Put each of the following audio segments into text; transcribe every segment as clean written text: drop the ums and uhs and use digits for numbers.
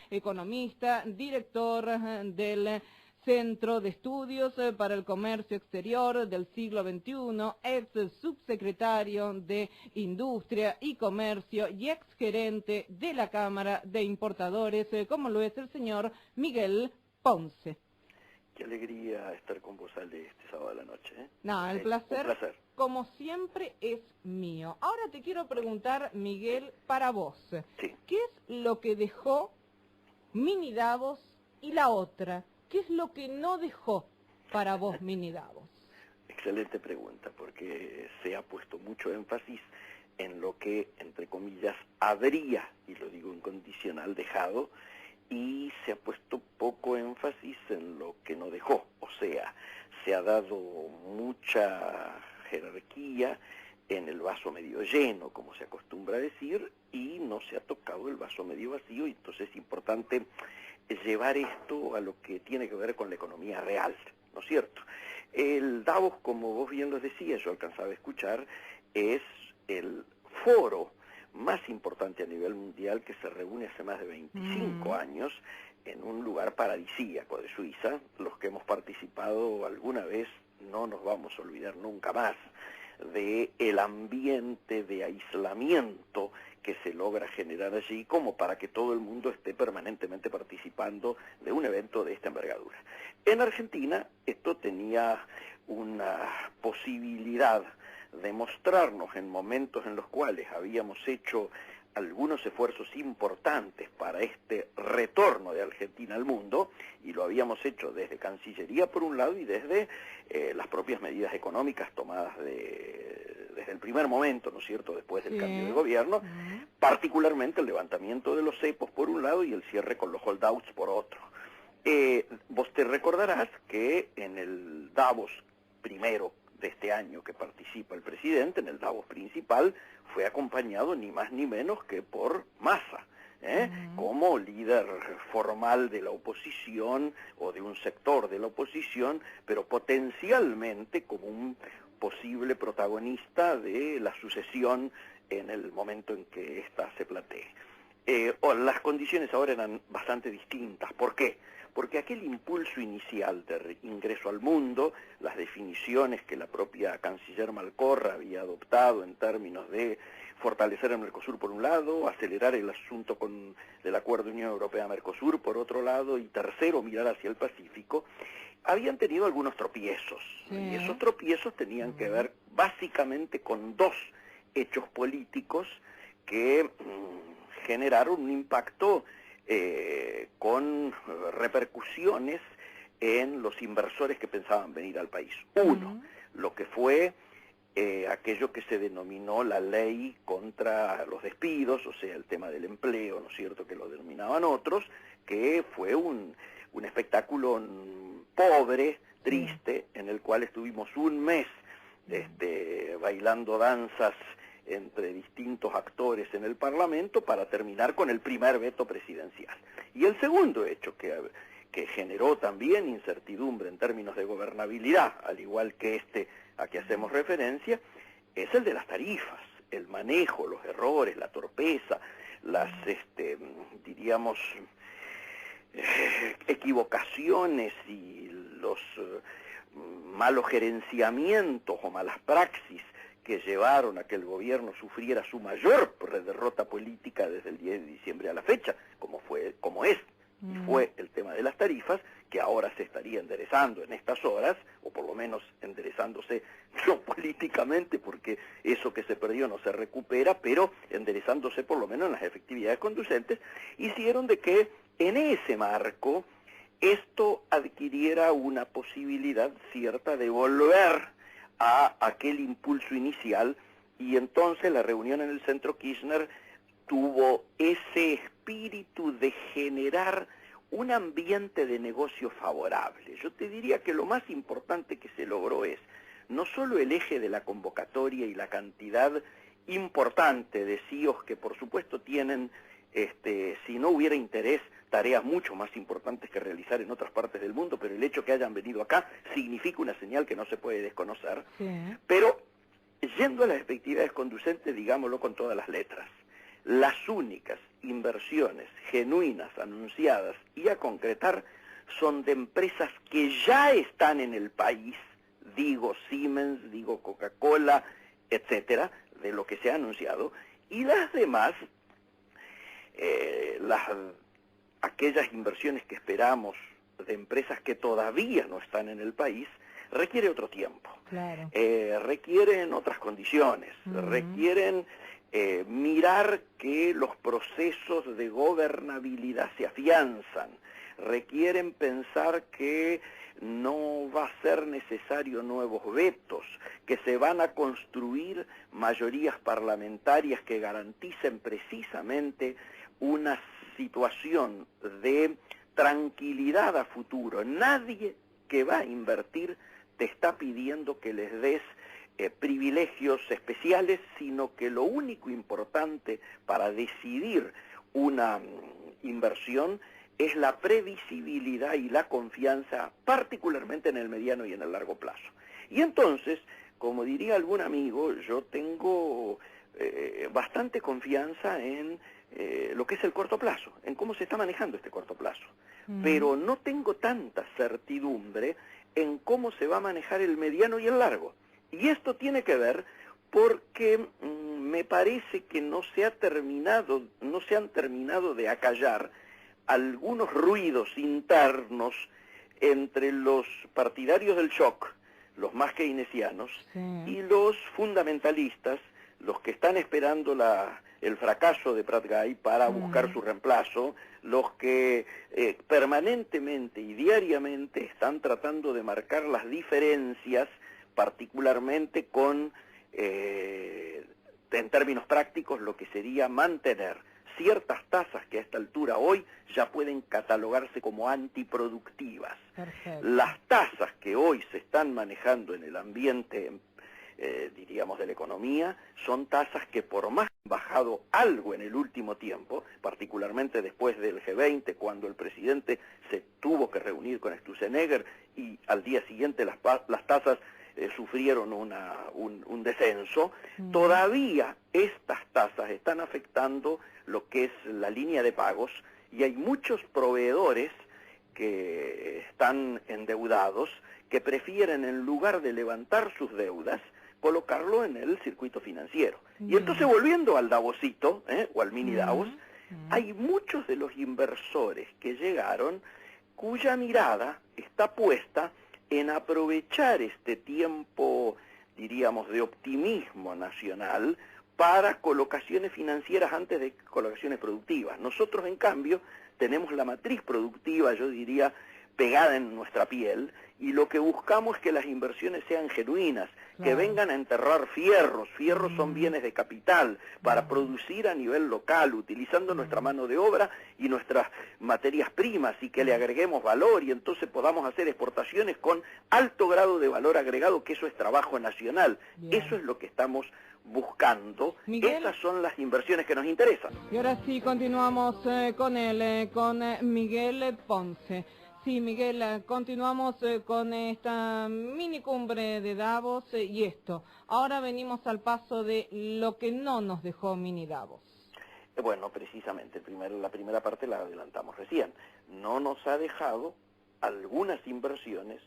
economista, director del Centro de Estudios para el Comercio Exterior del Siglo XXI, ex subsecretario de Industria y Comercio y ex gerente de la Cámara de Importadores, como lo es el señor Miguel Ponce. Qué alegría estar con vos, Ale, este sábado de la noche. No, el placer, como siempre, es mío. Ahora te quiero preguntar, Miguel, para vos, sí. ¿Qué es lo que dejó Mini Davos y la otra? ¿Qué es lo que no dejó para vos Mini Davos? Excelente pregunta, porque se ha puesto mucho énfasis en lo que, entre comillas, habría, y lo digo incondicional, dejado, y se ha puesto poco énfasis en lo que no dejó. O sea, se ha dado mucha jerarquía en el vaso medio lleno, como se acostumbra a decir, y no se ha tocado el vaso medio vacío, y entonces es importante llevar esto a lo que tiene que ver con la economía real, ¿no es cierto? El Davos, como vos bien lo decías, yo alcanzaba a escuchar, es el foro más importante a nivel mundial que se reúne hace más de 25 años en un lugar paradisíaco de Suiza. Los que hemos participado alguna vez no nos vamos a olvidar nunca más de el ambiente de aislamiento que se logra generar allí, como para que todo el mundo esté permanentemente participando de un evento de esta envergadura. En Argentina esto tenía una posibilidad de mostrarnos en momentos en los cuales habíamos hecho algunos esfuerzos importantes para este retorno de Argentina al mundo, y lo habíamos hecho desde Cancillería por un lado y desde las propias medidas económicas tomadas desde el primer momento, ¿no es cierto?, después del cambio de gobierno, particularmente el levantamiento de los cepos por un lado y el cierre con los holdouts por otro. Vos te recordarás que en el Davos primero de este año que participa el presidente, en el Davos principal, fue acompañado ni más ni menos que por Massa, como líder formal de la oposición o de un sector de la oposición, pero potencialmente como un posible protagonista de la sucesión en el momento en que ésta se plantee. Las condiciones ahora eran bastante distintas. ¿Por qué? Porque aquel impulso inicial de ingreso al mundo, las definiciones que la propia canciller Malcorra había adoptado en términos de fortalecer el Mercosur por un lado, acelerar el asunto del acuerdo Unión Europea-Mercosur por otro lado, y tercero, mirar hacia el Pacífico, habían tenido algunos tropiezos. Y esos tropiezos tenían que ver básicamente con dos hechos políticos que generaron un impacto con repercusiones en los inversores que pensaban venir al país. Uno, lo que fue aquello que se denominó la ley contra los despidos, o sea, el tema del empleo, ¿no es cierto?, que lo denominaban otros, que fue un espectáculo pobre, triste, en el cual estuvimos un mes bailando danzas entre distintos actores en el Parlamento para terminar con el primer veto presidencial. Y el segundo hecho que generó también incertidumbre en términos de gobernabilidad, al igual que este a que hacemos referencia, es el de las tarifas, el manejo, los errores, la torpeza, las, diríamos, equivocaciones y los malos gerenciamientos o malas praxis que llevaron a que el gobierno sufriera su mayor derrota política desde el 10 de diciembre a la fecha, como es y fue el tema de las tarifas, que ahora se estaría enderezando en estas horas, o por lo menos enderezándose no políticamente, porque eso que se perdió no se recupera, pero enderezándose por lo menos en las efectividades conducentes, hicieron de que en ese marco esto adquiriera una posibilidad cierta de volver a aquel impulso inicial, y entonces la reunión en el Centro Kirchner tuvo ese espíritu de generar un ambiente de negocio favorable. Yo te diría que lo más importante que se logró es no solo el eje de la convocatoria y la cantidad importante de CEOs que por supuesto tienen, si no hubiera interés, tareas mucho más importantes que realizar en otras partes del mundo, pero el hecho que hayan venido acá significa una señal que no se puede desconocer, pero yendo a las efectividades conducentes, digámoslo con todas las letras, las únicas inversiones genuinas, anunciadas y a concretar son de empresas que ya están en el país, digo Siemens, digo Coca-Cola, etcétera, de lo que se ha anunciado, y las demás, aquellas inversiones que esperamos de empresas que todavía no están en el país, requiere otro tiempo, claro. Requieren otras condiciones, requieren mirar que los procesos de gobernabilidad se afianzan, requieren pensar que no va a ser necesario nuevos vetos, que se van a construir mayorías parlamentarias que garanticen precisamente una situación de tranquilidad a futuro. Nadie que va a invertir te está pidiendo que les des privilegios especiales, sino que lo único importante para decidir una inversión es la previsibilidad y la confianza, particularmente en el mediano y en el largo plazo. Y entonces, como diría algún amigo, yo tengo bastante confianza en lo que es el corto plazo, en cómo se está manejando este corto plazo. Pero no tengo tanta certidumbre en cómo se va a manejar el mediano y el largo. Y esto tiene que ver porque me parece que no se han terminado de acallar algunos ruidos internos entre los partidarios del shock, los más keynesianos, y los fundamentalistas, los que están esperando el fracaso de Prat Gai para buscar su reemplazo, los que permanentemente y diariamente están tratando de marcar las diferencias, particularmente con, en términos prácticos, lo que sería mantener ciertas tasas que a esta altura hoy ya pueden catalogarse como antiproductivas. Perfecto. Las tasas que hoy se están manejando en el ambiente, diríamos, de la economía, son tasas que por más han bajado algo en el último tiempo, particularmente después del G20, cuando el presidente se tuvo que reunir con Sturzenegger y al día siguiente las tasas sufrieron un descenso, todavía estas tasas están afectando lo que es la línea de pagos y hay muchos proveedores que están endeudados que prefieren, en lugar de levantar sus deudas, colocarlo en el circuito financiero. Y entonces, volviendo al Davosito, o al mini Davos, hay muchos de los inversores que llegaron cuya mirada está puesta en aprovechar este tiempo, diríamos, de optimismo nacional para colocaciones financieras antes de colocaciones productivas. Nosotros, en cambio, tenemos la matriz productiva, yo diría, pegada en nuestra piel, y lo que buscamos es que las inversiones sean genuinas, que vengan a enterrar fierros. Fierros son bienes de capital para producir a nivel local, utilizando nuestra mano de obra y nuestras materias primas, y que le agreguemos valor, y entonces podamos hacer exportaciones con alto grado de valor agregado, que eso es trabajo nacional. Eso es lo que estamos buscando. Miguel, esas son las inversiones que nos interesan. Y ahora sí continuamos con él, con Miguel Ponce. Sí, Miguel, continuamos con esta mini cumbre de Davos y esto. Ahora venimos al paso de lo que no nos dejó mini Davos. Bueno, precisamente, la primera parte la adelantamos recién. No nos ha dejado algunas inversiones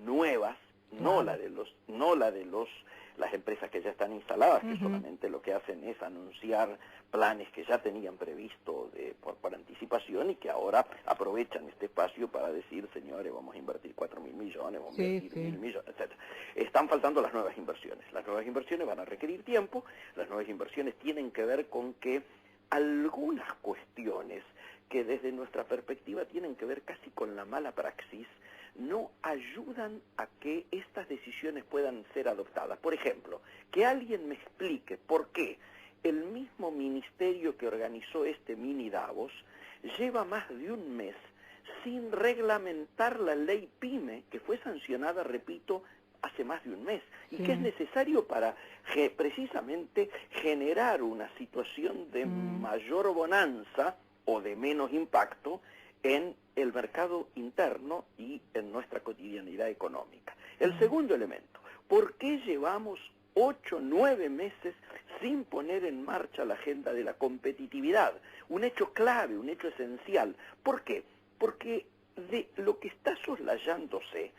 nuevas, no la de las empresas que ya están instaladas, que solamente lo que hacen es anunciar planes que ya tenían previsto por anticipación y que ahora aprovechan este espacio para decir, señores, vamos a invertir 4.000 millones, vamos a invertir 1.000 millones, etc. Están faltando las nuevas inversiones. Las nuevas inversiones van a requerir tiempo, las nuevas inversiones tienen que ver con que algunas cuestiones que desde nuestra perspectiva tienen que ver casi con la mala praxis, no ayudan a que estas decisiones puedan ser adoptadas. Por ejemplo, que alguien me explique por qué el mismo ministerio que organizó este mini Davos lleva más de un mes sin reglamentar la ley PYME, que fue sancionada, repito, hace más de un mes, y que es necesario para precisamente generar una situación de mayor bonanza o de menos impacto en el mercado interno y en nuestra cotidianidad económica. El segundo elemento, ¿por qué llevamos 8, 9 meses sin poner en marcha la agenda de la competitividad. Un hecho clave, un hecho esencial. ¿Por qué? Porque de lo que está soslayándose,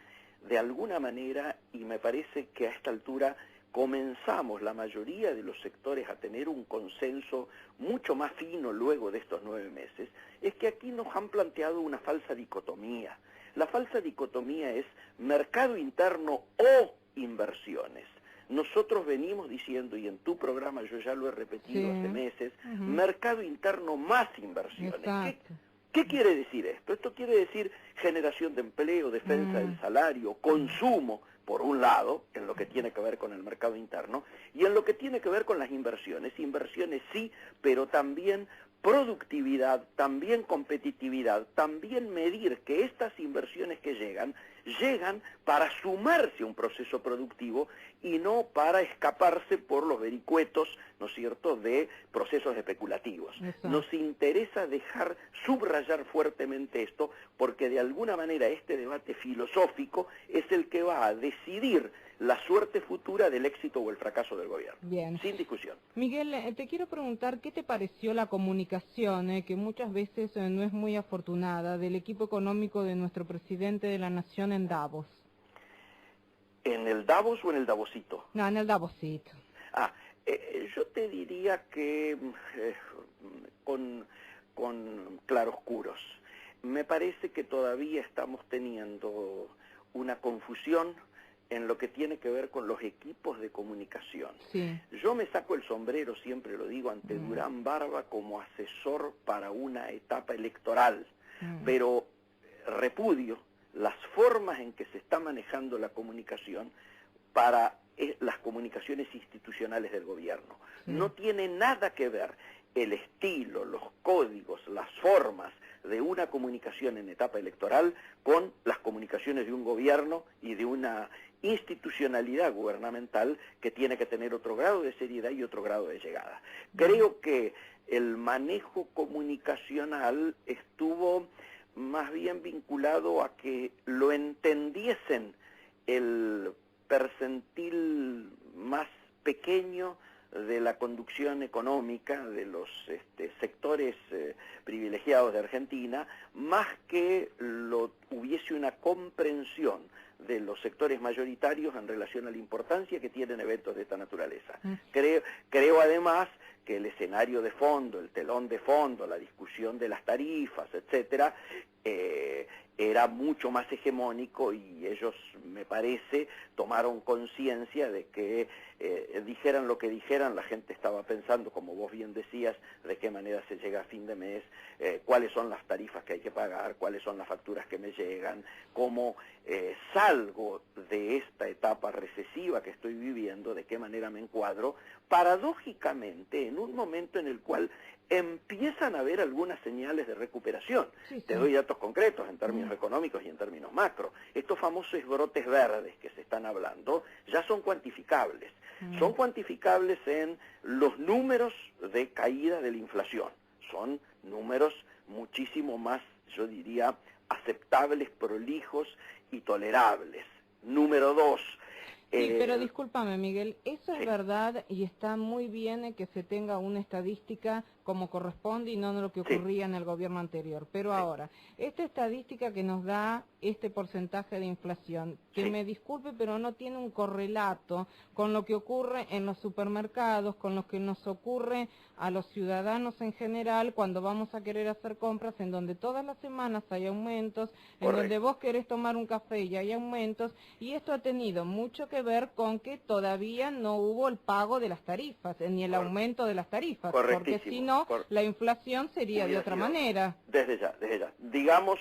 de alguna manera, y me parece que a esta altura comenzamos la mayoría de los sectores a tener un consenso mucho más fino luego de estos 9 meses, es que aquí nos han planteado una falsa dicotomía. La falsa dicotomía es mercado interno o inversiones. Nosotros venimos diciendo, y en tu programa yo ya lo he repetido hace meses, mercado interno más inversiones. ¿Qué quiere decir esto? Esto quiere decir generación de empleo, defensa del salario, consumo, por un lado, en lo que tiene que ver con el mercado interno, y en lo que tiene que ver con las inversiones. Inversiones sí, pero también productividad, también competitividad, también medir que estas inversiones que llegan para sumarse a un proceso productivo y no para escaparse por los vericuetos, ¿no es cierto?, de procesos especulativos. Exacto. Nos interesa subrayar fuertemente esto, porque de alguna manera este debate filosófico es el que va a decidir la suerte futura del éxito o el fracaso del gobierno. Bien. Sin discusión. Miguel, te quiero preguntar, ¿qué te pareció la comunicación, que muchas veces no es muy afortunada, del equipo económico de nuestro presidente de la Nación en Davos? ¿En el Davos o en el Davosito? No, en el Davosito. Yo te diría que con claroscuros. Me parece que todavía estamos teniendo una confusión en lo que tiene que ver con los equipos de comunicación. Sí. Yo me saco el sombrero, siempre lo digo, ante Durán Barba como asesor para una etapa electoral, pero repudio las formas en que se está manejando la comunicación para las comunicaciones institucionales del gobierno. No tiene nada que ver el estilo, los códigos, las formas de una comunicación en etapa electoral con las comunicaciones de un gobierno y de una institucionalidad gubernamental que tiene que tener otro grado de seriedad y otro grado de llegada. Creo que el manejo comunicacional estuvo más bien vinculado a que lo entendiesen el percentil más pequeño de la conducción económica de los sectores privilegiados de Argentina, más que hubiese una comprensión de los sectores mayoritarios en relación a la importancia que tienen eventos de esta naturaleza. Creo además que el escenario de fondo, el telón de fondo, la discusión de las tarifas, etcétera, era mucho más hegemónico y ellos, me parece, tomaron conciencia de que dijeran lo que dijeran, la gente estaba pensando, como vos bien decías, de qué manera se llega a fin de mes, cuáles son las tarifas que hay que pagar, cuáles son las facturas que me llegan, cómo salgo de esta etapa recesiva que estoy viviendo, de qué manera me encuadro, paradójicamente en un momento en el cual empiezan a haber algunas señales de recuperación. Te doy datos concretos en términos económicos y en términos macro. Estos famosos brotes verdes que se están hablando ya son cuantificables. Son cuantificables en los números de caída de la inflación. Son números muchísimo más, yo diría, aceptables, prolijos y tolerables. Número 2. Sí, pero discúlpame, Miguel, eso es verdad y está muy bien que se tenga una estadística como corresponde y no lo que ocurría en el gobierno anterior. Pero ahora, esta estadística que nos da este porcentaje de inflación, que me disculpe, pero no tiene un correlato con lo que ocurre en los supermercados, con lo que nos ocurre a los ciudadanos en general cuando vamos a querer hacer compras, en donde todas las semanas hay aumentos, en donde vos querés tomar un café y hay aumentos, y esto ha tenido mucho que ver con que todavía no hubo el pago de las tarifas, ni el aumento de las tarifas, porque si no, la inflación sería de otra manera. Desde ya. Digamos,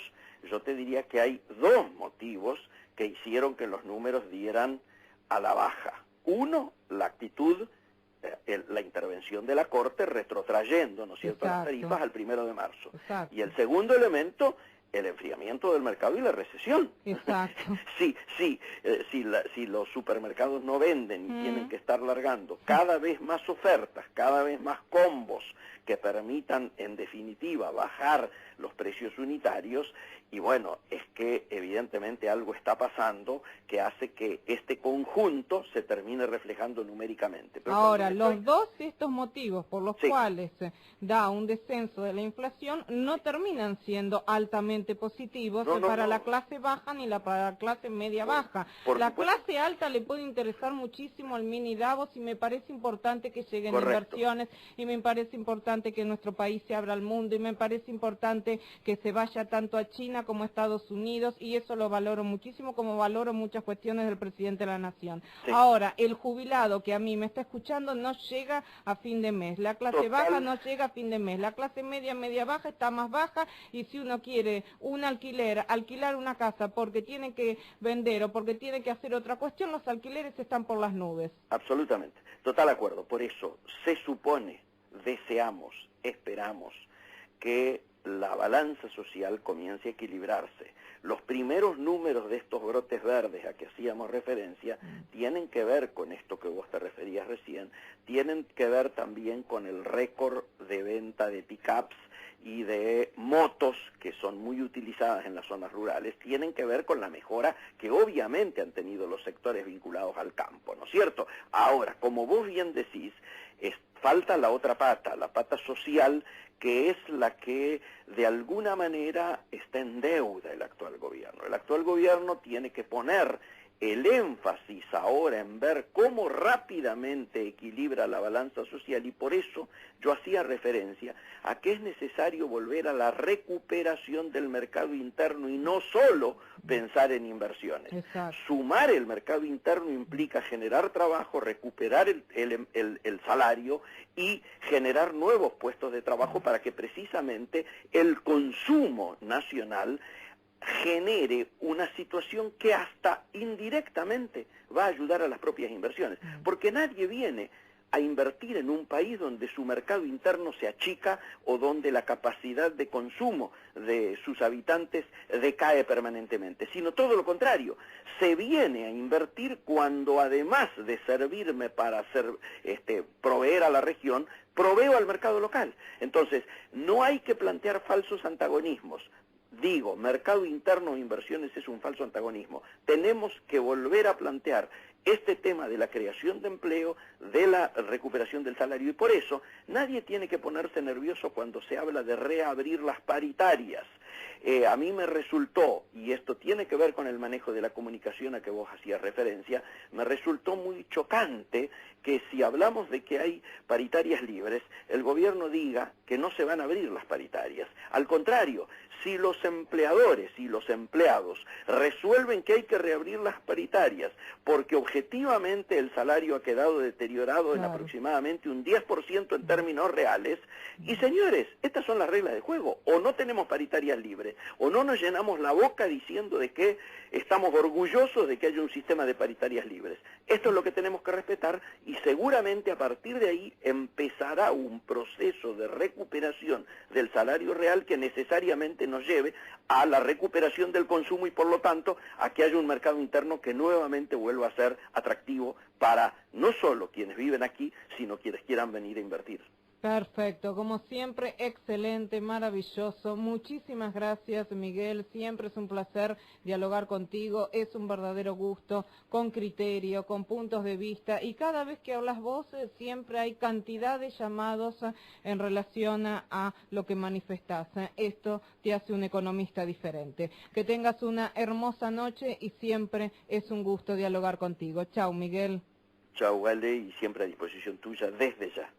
yo te diría que hay dos motivos que hicieron que los números dieran a la baja. Uno, la actitud, la intervención de la Corte retrotrayendo, ¿no es cierto?, las tarifas al 1 de marzo. Y el segundo elemento, el enfriamiento del mercado y la recesión. Exacto. Si los supermercados no venden y tienen que estar largando cada vez más ofertas, cada vez más combos que permitan en definitiva bajar los precios unitarios, y bueno, es que evidentemente algo está pasando que hace que este conjunto se termine reflejando numéricamente. Pero ahora, los dos estos motivos por los cuales da un descenso de la inflación no terminan siendo altamente positivos para la clase baja ni para la clase media baja. La clase alta le puede interesar muchísimo al mini Davos y me parece importante que lleguen inversiones y me parece importante que nuestro país se abra al mundo y me parece importante que se vaya tanto a China como a Estados Unidos y eso lo valoro muchísimo como valoro muchas cuestiones del presidente de la Nación. Ahora, el jubilado que a mí me está escuchando no llega a fin de mes, la clase baja no llega a fin de mes, la clase media, media baja está más baja y si uno quiere un alquiler, alquilar una casa porque tiene que vender o porque tiene que hacer otra cuestión, los alquileres están por las nubes. Absolutamente, total acuerdo. Por eso se supone, deseamos, esperamos que la balanza social comience a equilibrarse. Los primeros números de estos brotes verdes a que hacíamos referencia tienen que ver con esto que vos te referías recién, tienen que ver también con el récord de venta de pick-ups y de motos que son muy utilizadas en las zonas rurales, tienen que ver con la mejora que obviamente han tenido los sectores vinculados al campo, ¿no es cierto? Ahora, como vos bien decís, falta la otra pata, la pata social, que es la que de alguna manera está en deuda el actual gobierno. El actual gobierno tiene que poner el énfasis ahora en ver cómo rápidamente equilibra la balanza social y por eso yo hacía referencia a que es necesario volver a la recuperación del mercado interno y no solo pensar en inversiones. Exacto. Sumar el mercado interno implica generar trabajo, recuperar el salario y generar nuevos puestos de trabajo para que precisamente el consumo nacional genere una situación que hasta indirectamente va a ayudar a las propias inversiones, porque nadie viene a invertir en un país donde su mercado interno se achica o donde la capacidad de consumo de sus habitantes decae permanentemente, sino todo lo contrario, se viene a invertir cuando además de servirme para proveer a la región, proveo al mercado local. Entonces, no hay que plantear falsos antagonismos. Digo, mercado interno e inversiones es un falso antagonismo. Tenemos que volver a plantear este tema de la creación de empleo, de la recuperación del salario, y por eso nadie tiene que ponerse nervioso cuando se habla de reabrir las paritarias. A mí me resultó, y esto tiene que ver con el manejo de la comunicación a que vos hacías referencia, me resultó muy chocante que si hablamos de que hay paritarias libres, el gobierno diga que no se van a abrir las paritarias. Al contrario, si los empleadores y los empleados resuelven que hay que reabrir las paritarias porque objetivamente el salario ha quedado deteriorado en aproximadamente un 10% en términos reales, y señores, estas son las reglas de juego, o no tenemos paritarias libres, o no nos llenamos la boca diciendo de que estamos orgullosos de que haya un sistema de paritarias libres. Esto es lo que tenemos que respetar y seguramente a partir de ahí empezará un proceso de recuperación del salario real que necesariamente nos lleve a la recuperación del consumo y por lo tanto a que haya un mercado interno que nuevamente vuelva a ser atractivo para no solo quienes viven aquí, sino quienes quieran venir a invertir. Perfecto, como siempre, excelente, maravilloso. Muchísimas gracias, Miguel. Siempre es un placer dialogar contigo. Es un verdadero gusto, con criterio, con puntos de vista. Y cada vez que hablas vos, siempre hay cantidad de llamados en relación a lo que manifestás. Esto te hace un economista diferente. Que tengas una hermosa noche y siempre es un gusto dialogar contigo. Chau, Miguel. Chau, Wale, y siempre a disposición tuya desde ya.